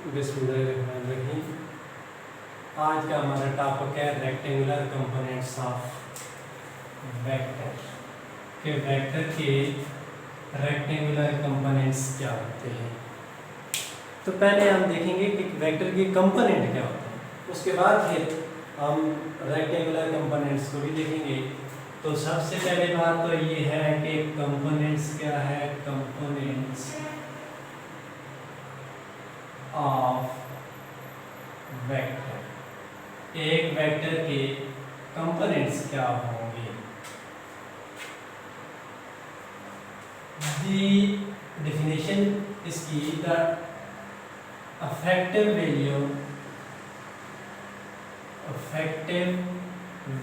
बिस्मिल्लाहिर्रहमानिर्रहीम। आज का हमारा टॉपिक है रेक्टेंगुलर कंपोनेंट्स ऑफ वेक्टर के वेक्टर के रेक्टेंगुलर कंपोनेंट्स क्या होते हैं। तो पहले हम देखेंगे कि वेक्टर के कंपोनेंट क्या होते हैं, उसके बाद फिर हम रेक्टेंगुलर कंपोनेंट्स को भी देखेंगे। तो सबसे पहले बात तो ये है कि कंपोनेंट्स क्या है। कंपोनेंट्स ऑफ वेक्टर, एक वेक्टर के कंपोनेंट्स क्या होंगे। दी डेफिनेशन इसकी the effective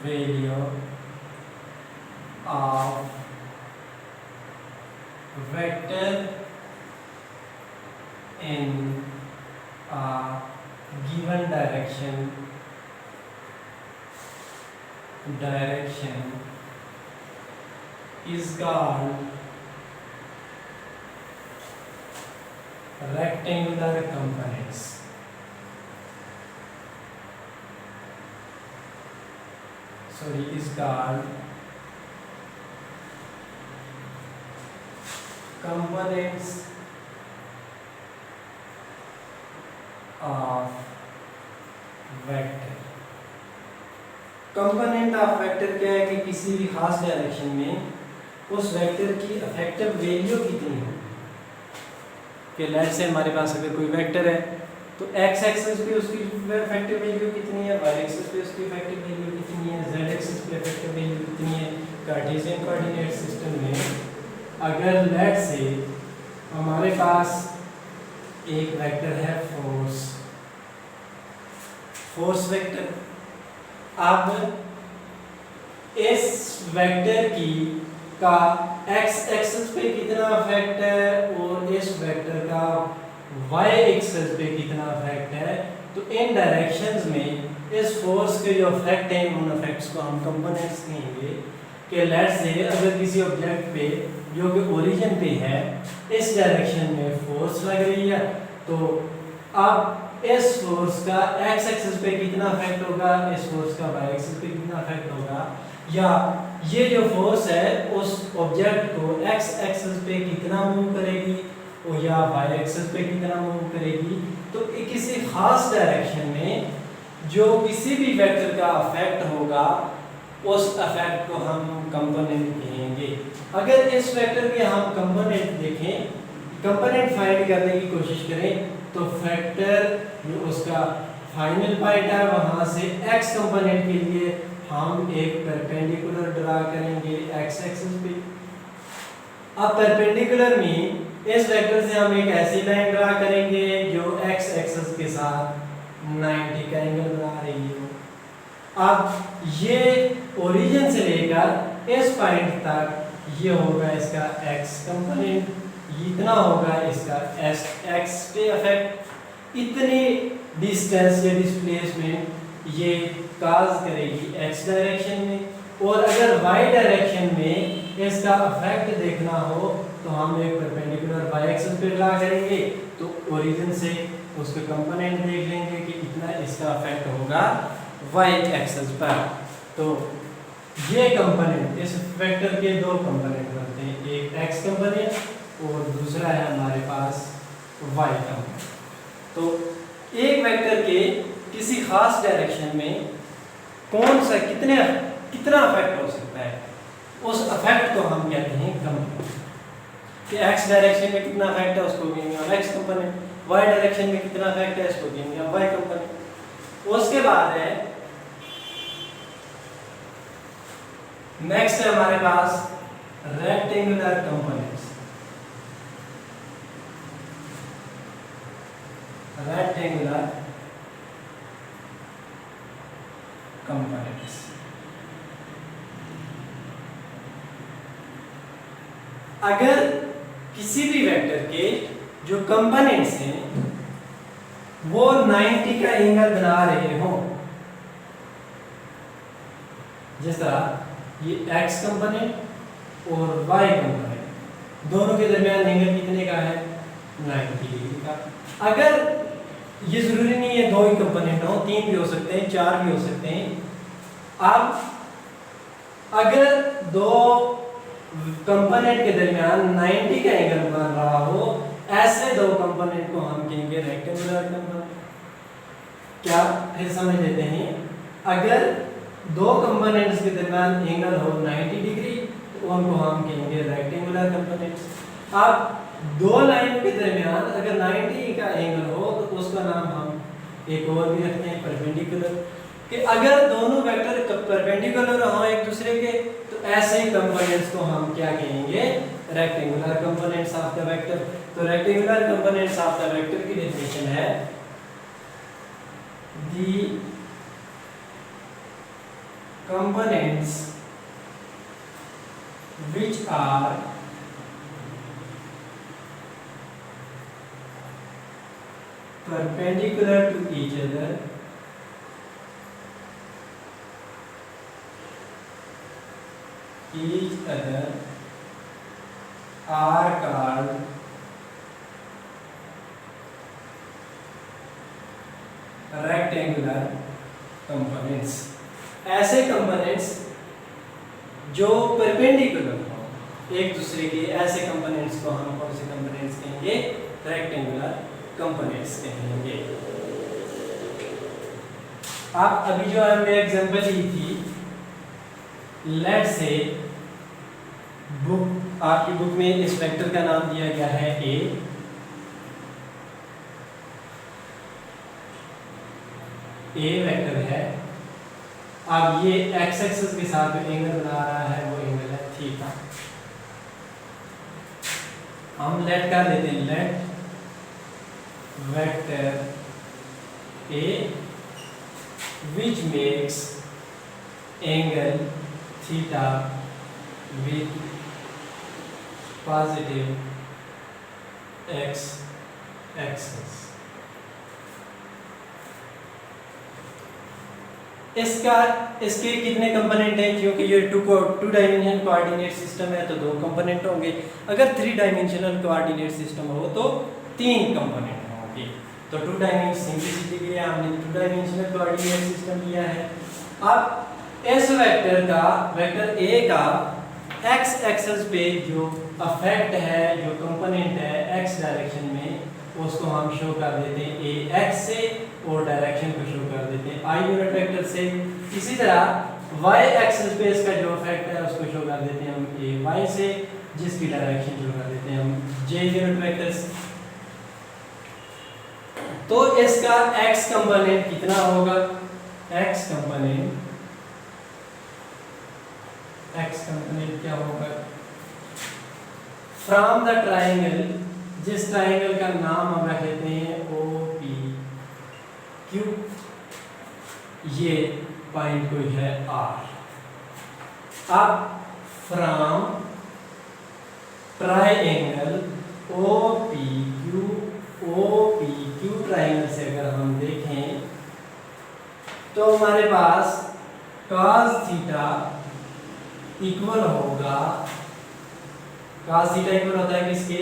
value of vector in a given direction is called rectangular components. Is called components of vector. Component of vector क्या है कि किसी भी खास डायरेक्शन में उस वेक्टर की इफेक्टिव वैल्यू कितनी है। कि लेट से हमारे पास अगर कोई वेक्टर है तो एक्स एक्सिस पे उसकी इफेक्टिव वैल्यू कितनी है, वाई एक्सिस पे उसकी इफेक्टिव वैल्यू कितनी है, जेड एक्सिस पे इफेक्टिव वैल्यू कितनी है। कार्टेशियन कोऑर्डिनेट सिस्टम में अगर लेट से हमारे पास एक वेक्टर है फोर्स वेक्टर, अब इस वेक्टर का एक्स एक्सिस पे कितना इफेक्ट है और इस वेक्टर का वाई एक्सिस पे कितना इफेक्ट है, तो इन डायरेक्शंस में इस फोर्स के जो इफेक्ट हैं उन इफेक्ट्स को हम कंपोनेंट्स कहेंगे। कि लेट से अगर किसी ऑब्जेक्ट पे जो कि ओरिजिन पे है इस डायरेक्शन में फोर्स लग रही है, तो अब इस फोर्स का एक्स एक्सिस पे कितना इफेक्ट होगा, इस फोर्स का वाई एक्सिस पे कितना इफेक्ट होगा, या ये जो फोर्स है उस ऑब्जेक्ट को एक्स एक्सिस पे कितना मूव करेगी और या वाई एक्सिस पे कितना मूव करेगी। तो किसी खास डायरेक्शन में जो किसी भी वेक्टर का इफेक्ट होगा उस इफेक्ट को हम कंपोनेंट कहेंगे। अगर इस वेक्टर के हम कंपोनेंट देखें, कंपोनेंट फाइंड करने की कोशिश करें, तो वेक्टर जो उसका फाइनल पॉइंट है वहां से एक्स कंपोनेंट के लिए हम एक परपेंडिकुलर ड्रा करेंगे एक्स एक्सिस पे। अब परपेंडिकुलर में इस वेक्टर से हम एक ऐसी लाइन ड्रा करेंगे जो एक्स एक्सिस के साथ 90 का एंगल बना रही हो। अब ये ओरिजिन से लेकर इस पॉइंट तक ये होगा इसका एक्स कंपोनेंट, इतना होगा इसका एक्स पे इफेक्ट, इतनी डिस्टेंस या डिस्प्लेसमेंट ये काज करेगी एक्स डायरेक्शन में। और अगर वाई डायरेक्शन में इसका इफेक्ट देखना हो तो हम एक परपेंडिकुलर वाई एक्सिस पे ड्रा करेंगे, तो ओरिजिन से उसके कंपोनेंट देख लेंगे कि इतना इसका इफेक्ट होगा वाई एक्सिस पर। तो ये कंपोनेंट, इस वेक्टर के दो कंपोनेंट बनते हैं, एक एक्स कंपोनेंट और दूसरा है हमारे पास वाई कंपोनेंट। तो एक वेक्टर के किसी खास डायरेक्शन में कौन सा कितना इफेक्ट हो सकता है, उस इफेक्ट को हम कहते हैं कंपोनेंट। कि एक्स डायरेक्शन में कितना इफेक्ट है उसको कहेंगे हम एक्स कंपोनेंट, वाई डायरेक्शन में कितना इफेक्ट है इसको कहेंगे हम वाई कंपोनेंट। उसके बाद है नेक्स्ट है हमारे पास रेक्टेंगुलर कंपोनेंट्स। रेक्टेंगुलर कंपोनेंट्स अगर किसी भी वेक्टर के जो कंपोनेंट्स हैं वो 90 का एंगल बना रहे हो, जिस तरह ये x कंपोनेंट और y कंपोनेंट दोनों के दरमियान एंगल कितने का है, 90 डिग्री का। अगर ये जरूरी नहीं है 2 ही कंपोनेंट हो, 3 भी हो सकते हैं, 4 भी हो सकते हैं। अब अगर 2 कंपोनेंट के दरमियान 90 का एंगल बन रहा हो, ऐसे 2 कंपोनेंट को हम कहेंगे रेक्टेंगुलर कंपोनेंट। क्या फिर समझ लेते हैं, अगर 2 कंपोनेंट्स के दरमियान एंगल हो 90 डिग्री तो उनको हम कहेंगे रेक्टेंगुलर कंपोनेंट्स। अब 2 लाइन के दरमियान अगर 90 का एंगल हो तो उसका नाम हम एक और भी रखते हैं परपेंडिकुलर, कि अगर दोनों वेक्टर परपेंडिकुलर हो एक दूसरे के तो ऐसे कंपोनेंट्स को हम क्या कहेंगे, rectangular components of the vector. तो rectangular components of the vector की डेफिनेशन है the components which are perpendicular to each other are called rectangular components। ऐसे कंपोनेंट्स जो परपेंडिकुलर हो एक दूसरे के, ऐसे कंपोनेंट्स को हम कौन से कंपोनेंट्स कहेंगे, रेक्टेंगुलर कंपोनेंट्स कहेंगे। आप अभी जो हमने एग्जांपल ली थी, लेट से बुक, आपकी बुक में इस वेक्टर का नाम दिया गया है ए, वेक्टर है। अब ये एक्स एक्सिस के साथ जो एंगल बना रहा है वो एंगल है थीटा। हम लेट कर लेते हैं, let vector A which makes angle theta with positive X axis. इसके कितने कंपोनेंट हैं, क्योंकि ये टू डायमेंशनल कोऑर्डिनेट सिस्टम है तो 2 कंपोनेंट होंगे। अगर 3 डायमेंशनल कोऑर्डिनेट सिस्टम हो तो 3 कंपोनेंट होंगे। तो 2 डायमेंशनल सिंपलिसिटी के लिए हमने 2 डायमेंशनल कोऑर्डिनेट सिस्टम लिया है। अब इस वेक्टर का, वेक्टर ए का एक्स एक्सिस पे जो अफेक्ट है, जो कंपोनेंट है एक्स डायरेक्शन में, उसको हम शो कर देते हैं ए एक्स से और डायरेक्शन को शो कर देते हैं आई यूनिट वेक्टर से। इसी तरह वाई एक्सिस पे इसका जो इफेक्ट है उसको शो कर देते हैं हम ए वाई से, जिसकी डायरेक्शन शो कर देते हैं हम जे यूनिट वेक्टर से। तो इसका एक्स कंपोनेंट कितना होगा, एक्स कंपोनेंट क्या होगा, फ्रॉम द ट्राइंगल, जिस ट्राइंगल का नाम हम रख लेते हैं ओ पी क्यू, ये पॉइंट कोई है आर। अब from triangle O P Q triangle से अगर हम देखें तो हमारे पास cos थीटा इक्वल होगा, cos थीटा इक्वल होता है किसके,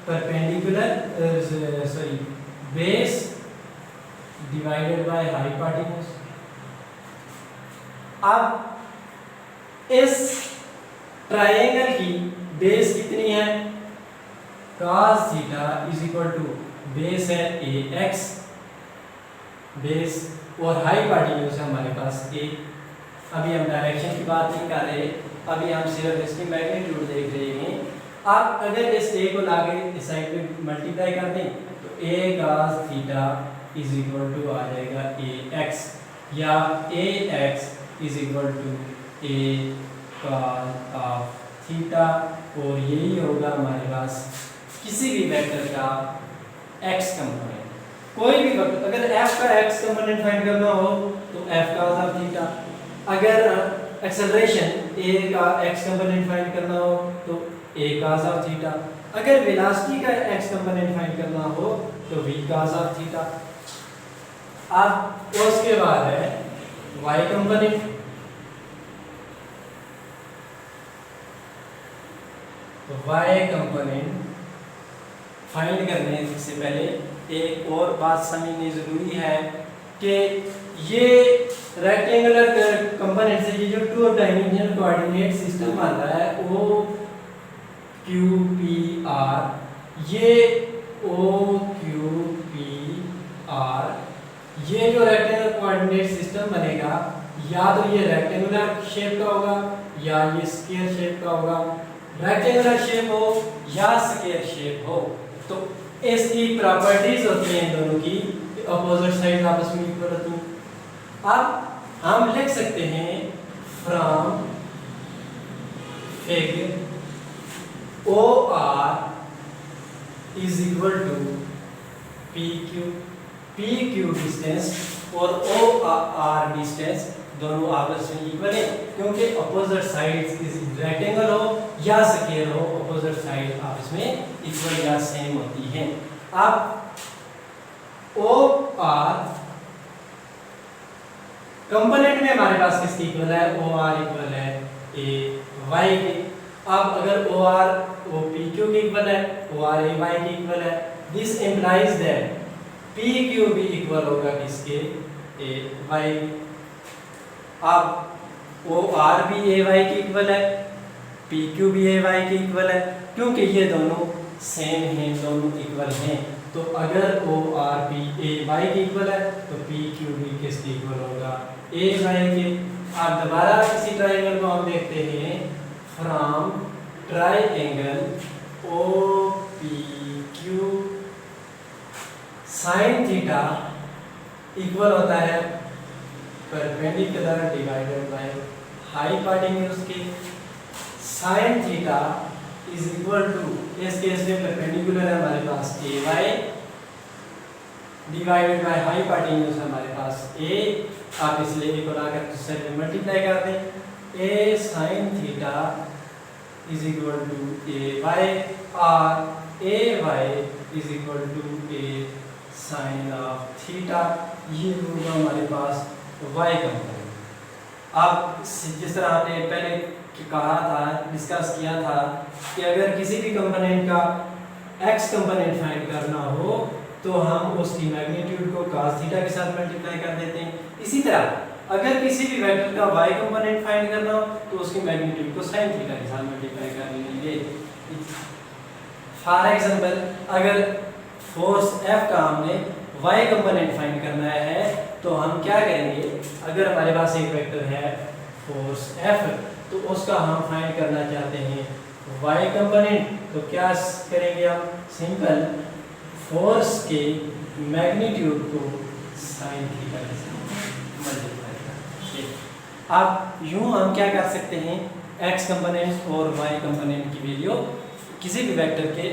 perpendicular base divided by hypotenuse. अब इस ट्रायंगल की बेस कितनी है, cos theta is equal to base है ए एक्स बेस और हाइपोटेन्यूज है हमारे पास ए। अभी हम डायरेक्शन की बात नहीं कर रहे, अभी हम सिर्फ इसकी मैग्नीट्यूड देख रहे हैं। आप अगर इस ए को लाके इस साइड पे मल्टीप्लाई कर दें तो A cos theta is equal to आ जाएगा ए एक्स, या A X is equal to A cos of theta, और यही होगा हमारे पास किसी भी वेक्टर का एक्स कंपोनेंट। कोई भी वेक्टर, अगर एफ का एक्स कंपोनेंट फाइंड करना हो तो एफ cos ऑफ थीटा, अगर एक्सेलरेशन ए का एक्स कंपोनेंट फाइंड करना हो तो ए cos ऑफ थीटा, अगर वेलोसिटी का एक्स कंपोनेंट फाइंड करना हो तो v cos ऑफ थीटा। अब उसके बाद है y कंपोनेंट, तो y कंपोनेंट फाइंड करने से पहले एक और बात समझनी ज़रूरी है कि ये रेक्टेंगुलर कंपोनेंट से ये जो टू डायमेंशनल कोऑर्डिनेट सिस्टम बन रहा है ओ क्यू पी आर, ये ओ क्यू पी आर ये जो रेक्टेंगुलर कोऑर्डिनेट सिस्टम बनेगा या तो ये रेक्टेंगुलर शेप का होगा या ये स्क्वायर शेप का होगा। रेक्टेंगुलर शेप हो या स्क्वायर शेप हो तो इसकी प्रॉपर्टीज होती हैं इन दोनों की, अपोजिट साइड आपस में इक्वल होती हैं। अब हम लिख सकते हैं from figure O R is equal to P Q distance और ओ आर डिस्टेंस दोनों आपस में इक्वल है, क्योंकि अपोजिट साइड्स इज रेक्टेंगल हो या स्क्वायर हो, अपोजिट साइड आपस में इक्वल या सेम होती हैं। अब ओ आर कंपोनेंट में हमारे पास किसकी इक्वल है, ओ आर इक्वल है ए वाई के। अब अगर O R O P Q के इक्वल है, ओ आर ए वाई के इक्वल है, this implies that P Q भी इक्वल होगा किसके, ए वाई। अब ओ आर भी ए वाई के इक्वल है, पी क्यू भी ए वाई के इक्वल है, क्योंकि ये दोनों सेम हैं, दोनों इक्वल हैं। तो अगर O R P A Y के इक्वल है तो पी क्यू भी किसके इक्वल होगा, ए वाई के। अब दोबारा इसी ट्राइंगल को हम देखते हैं from triangle O P Q sine theta equal होता है परपेंडिकुलर डिवाइडेड बाय हाइपोटेन्यूज के। Sine theta is equal to, इस केस में परपेंडिकुलर है हमारे पास A Y divided by hypotenuse हमारे पास ए। आप इसलिए ए को लाकर दूसरे में मल्टीप्लाई कर दें, A sine theta is equal to A Y और A Y is equal to A sine of theta. ये होगा हमारे पास वाई कंपोनेंट। अब जिस तरह आपने पहले कहा था, डिस्कस किया था कि अगर किसी भी कंपोनेंट का एक्स कंपोनेंट फाइंड करना हो तो हम उसकी मैग्नीट्यूड को cos थीटा के साथ मल्टीप्लाई कर देते हैं। इसी तरह अगर किसी भी वेक्टर का y कंपोनेंट फाइंड करना हो तो उसकी मैग्नीट्यूड को sin थीटा के साथ मल्टीप्लाई कर लेंगे। फॉर एग्जांपल अगर फोर्स F का हमने y कंपोनेंट फाइंड करना है तो हम क्या करेंगे, अगर हमारे पास एक वेक्टर है फोर्स F तो उसका हम फाइंड करना चाहते हैं y कंपोनेंट, तो क्या करेंगे हम, सिंपल फोर्स के मैग्नीट्यूड को sin थीटा के साथ मल्टीप्लाई करेंगे। अब यूं हम क्या कर सकते हैं, x कंपोनेंट और y कंपोनेंट की वैल्यू किसी भी वेक्टर के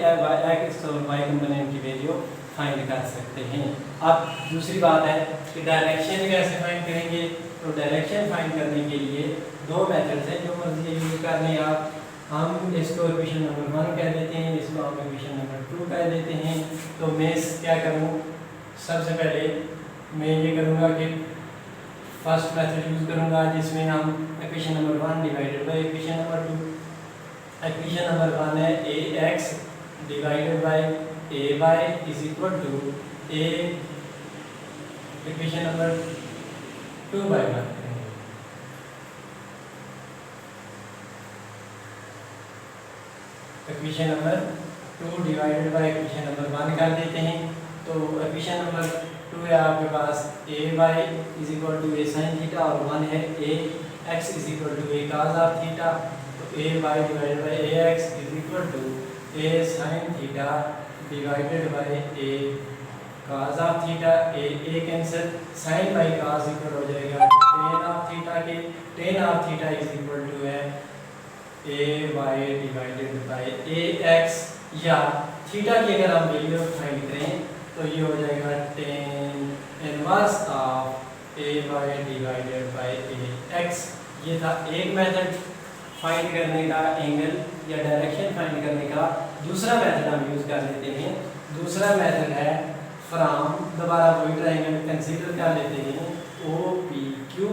x और y कंपोनेंट की वैल्यू फाइंड कर सकते हैं। अब दूसरी बात है कि डायरेक्शन कैसे फाइंड करेंगे, तो डायरेक्शन फाइंड करने के लिए दो मेथड्स हैं, जो मर्जी यूज कर लें आप। हम इसको इक्वेशन नंबर 1 कह देते हैं, इसको हम इक्वेशन नंबर 2 कह देते हैं। तो मैं क्या करूँ, सबसे पहले मैं ये करूँगा कि फर्स्ट मेथड यूज करूँगा जिसमें हम equation number 1 divided by equation number 2। Equation number 1 है A X divided by A Y is equal to A, equation number 2 by 1। Equation number 2 divided by equation number 1 कर देते हैं। तो इक्वेशन नंबर 2 है आपके पास A Y is equal to A sine theta और 1 है A X is equal to A cos of theta. तो A Y divided by A X is equal to A sine theta divided by A cos of theta. A cancel, sine by cos equal हो जाएगा tan of theta के। Tan of theta is equal to है A Y divided by A X, या theta की अगर हम value find करें तो ये हो जाएगा tan inverse of A Y divided by A X. ये था एक मेथड फाइंड करने का, एंगल या डायरेक्शन फाइंड करने का। दूसरा मेथड हम यूज कर लेते हैं, दूसरा मेथड है फ्रॉम, दोबारा वही ट्रायंगल कंसीडर कर लेते हैं O P Q.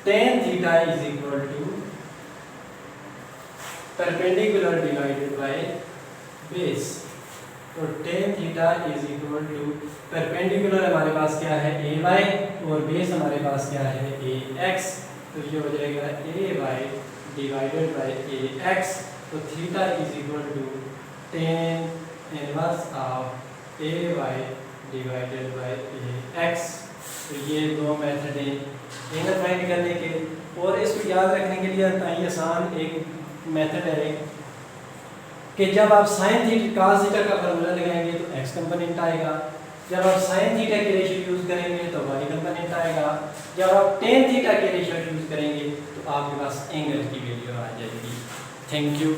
Tan theta is equal to perpendicular divided by base. तो tan theta is equal equal to perpendicular हमारे पास क्या है ए वाई और बेस हमारे पास क्या है ए एक्स, तो ये हो जाएगा A Y divided by A X, तो theta is equal to tan inverse of A Y divided by A X. तो ये दो मेथड हैं एंगल फाइंड करने के। और इसको याद रखने के लिए ताई आसान एक मेथड है कि जब आप साइन थीटा cos थीटा का फार्मूला लगाएंगे तो x कंपोनेंट आएगा, जब आप साइन थीटा की रेशियो यूज़ करेंगे तो y कंपोनेंट आएगा, जब आप टेन थीटा की रेशियो यूज़ करेंगे तो आपके पास एंगल की वैल्यू आ जाएगी। Thank you.